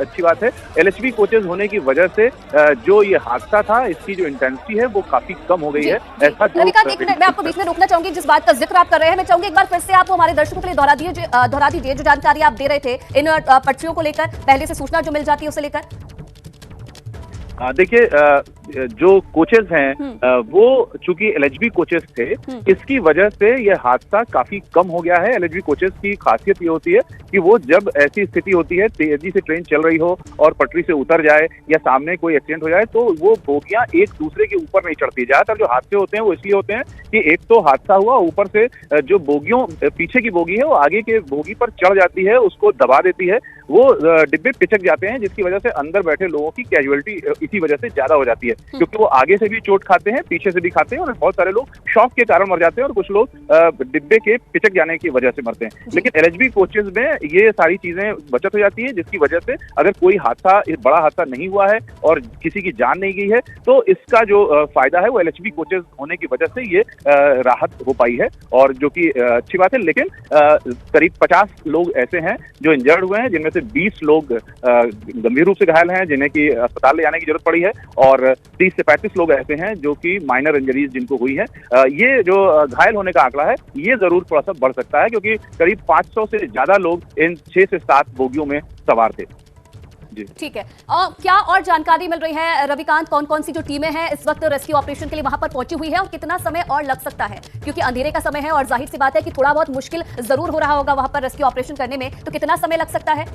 अच्छी बात है। एलएचबी कोचेज होने की वजह से जो ये हादसा था, इसकी जो इंटेंसिटी है वो काफी कम हो गई है। ऐसा रविकांत, एक मिनट मैं आपको बीच में रोकना चाहूंगी। जिस बात का जिक्र आप कर रहे हैं, मैं चाहूंगी एक बार फिर से आप हमारे दर्शकों के लिए दोहरा दीजिए जो जानकारी आप दे रहे थे इन पटरियों को लेकर, पहले से सूचना जो मिल जाती है उसे लेकर। देखिए, जो कोचेस हैं वो चूंकि एलएचबी कोचेस थे, इसकी वजह से ये हादसा काफी कम हो गया है। एलएचबी कोचेस की खासियत ये होती है कि वो जब ऐसी स्थिति होती है, तेजी से ट्रेन चल रही हो और पटरी से उतर जाए या सामने कोई एक्सीडेंट हो जाए, तो वो बोगियां एक दूसरे के ऊपर नहीं चढ़ती। ज्यादातर जो हादसे होते हैं वो इसलिए होते हैं कि एक तो हादसा हुआ, ऊपर से जो बोगियों पीछे की बोगी है वो आगे के बोगी पर चढ़ जाती है, उसको दबा देती है, वो डिब्बे पिचक जाते हैं, जिसकी वजह से अंदर बैठे लोगों की कैजुअलिटी इसी वजह से ज्यादा हो जाती है, क्योंकि वो आगे से भी चोट खाते हैं, पीछे से भी खाते हैं, और बहुत सारे लोग शॉक के कारण मर जाते हैं और कुछ लोग डिब्बे के पिचक जाने की वजह से मरते हैं। लेकिन एलएचबी कोचेज में ये सारी चीजें बचत हो जाती है, जिसकी वजह से अगर कोई हादसा, बड़ा हादसा नहीं हुआ है और किसी की जान नहीं गई है, तो इसका जो फायदा है वो एलएचबी कोचेज होने की वजह से ये राहत हो पाई है, और जो कि अच्छी बात है। लेकिन करीब 50 लोग ऐसे हैं जो इंजर्ड हुए हैं, जिनमें से 20 लोग गंभीर रूप से घायल हैं, जिन्हें की अस्पताल ले जाने की जरूरत पड़ी है, और 30 से 35 लोग ऐसे हैं जो कि माइनर इंजरीज जिनको हुई है। ये जो घायल होने का आंकड़ा है ये जरूर थोड़ा सा बढ़ सकता है, क्योंकि करीब 500 से ज्यादा लोग इन 6 से 7 बोगियों में सवार थे। ठीक है, क्या और जानकारी मिल रही है रविकांत? कौन कौन सी जो टीमें हैं इस वक्त रेस्क्यू ऑपरेशन के लिए वहां पर पहुंची हुई है, और कितना समय और लग सकता है? क्योंकि अंधेरे का समय है और जाहिर सी बात है कि थोड़ा बहुत मुश्किल जरूर हो रहा होगा वहां पर रेस्क्यू ऑपरेशन करने में, तो कितना समय लग सकता है?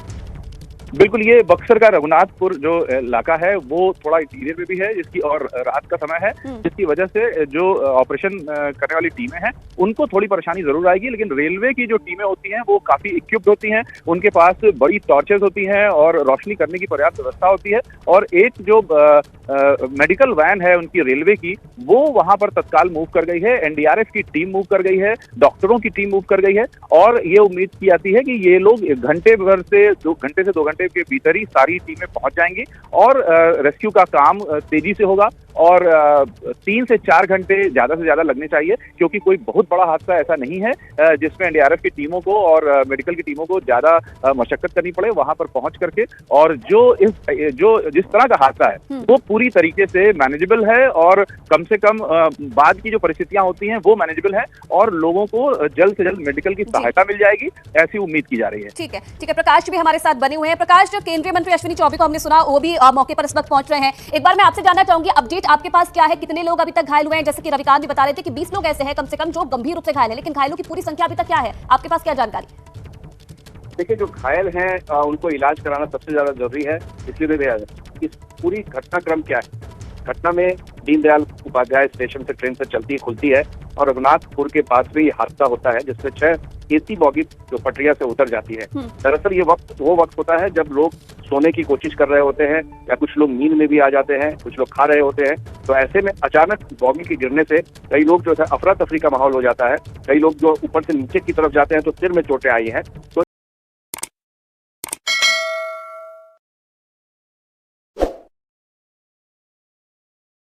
बिल्कुल, ये बक्सर का रघुनाथपुर जो इलाका है वो थोड़ा इंटीरियर में भी है, जिसकी और रात का समय है, जिसकी वजह से जो ऑपरेशन करने वाली टीमें हैं उनको थोड़ी परेशानी जरूर आएगी। लेकिन रेलवे की जो टीमें होती हैं वो काफी इक्विप्ड होती हैं, उनके पास बड़ी टॉर्चेस होती हैं और रोशनी करने की पर्याप्त व्यवस्था होती है, और एक जो मेडिकल वैन है उनकी रेलवे की, वो वहां पर तत्काल मूव कर गई है, एनडीआरएफ की टीम मूव कर गई है, डॉक्टरों की टीम मूव कर गई है, और ये उम्मीद की जाती है कि ये लोग घंटे भर से 2 घंटे के भीतर ही सारी टीमें पहुंच जाएंगी और रेस्क्यू का काम तेजी से होगा, और 3 से 4 घंटे ज्यादा से ज्यादा लगने चाहिए, क्योंकि कोई बहुत बड़ा हादसा ऐसा नहीं है जिसमें एनडीआरएफ की टीमों को और मेडिकल की टीमों को ज्यादा मशक्कत करनी पड़े वहां पर पहुंच करके। और जिस तरह का हादसा है वो पूरी तरीके से मैनेजेबल है, और कम से कम बाद की जो परिस्थितियां होती हैं वो मैनेजेबल है, और लोगों को जल्द से जल्द मेडिकल की सहायता मिल जाएगी, ऐसी उम्मीद की जा रही है। ठीक है, प्रकाश भी हमारे साथ बने हुए हैं। प्रकाश, जो केंद्रीय मंत्री अश्विनी चौबे को हमने सुना, वो भी मौके पर इस वक्त पहुंच रहे हैं। एक बार मैं आपसे जानना चाहूंगी, अपडेट आपके पास क्या है? कितने लोग अभी तक घायल हुए हैं? जैसे कि रविकांत भी बता रहे थे कि 20 लोग ऐसे हैं कम से कम जो गंभीर रूप से घायल हैं, लेकिन घायलों की पूरी संख्या अभी तक क्या है? आपके पास क्या जानकारी? देखिए, जो घायल हैं उनको इलाज कराना सबसे ज्यादा जरूरी है। इसलिए भी इस पूरी घटनाक्रम क्या है? घटना में दीनदयाल उपाध्याय स्टेशन से ट्रेन से चलती खुलती है और रघुनाथपुर के पास में ये हादसा होता है, जिसमें 6 एसी बॉगी जो पटरिया से उतर जाती है। दरअसल ये वो वक्त होता है जब लोग सोने की कोशिश कर रहे होते हैं, या कुछ लोग नींद में भी आ जाते हैं, कुछ लोग खा रहे होते हैं। तो ऐसे में अचानक बॉगी के गिरने से कई लोग जो है अफरा तफरी का माहौल हो जाता है। कई लोग जो ऊपर से नीचे की तरफ जाते हैं तो सिर में चोटें आई हैं। तो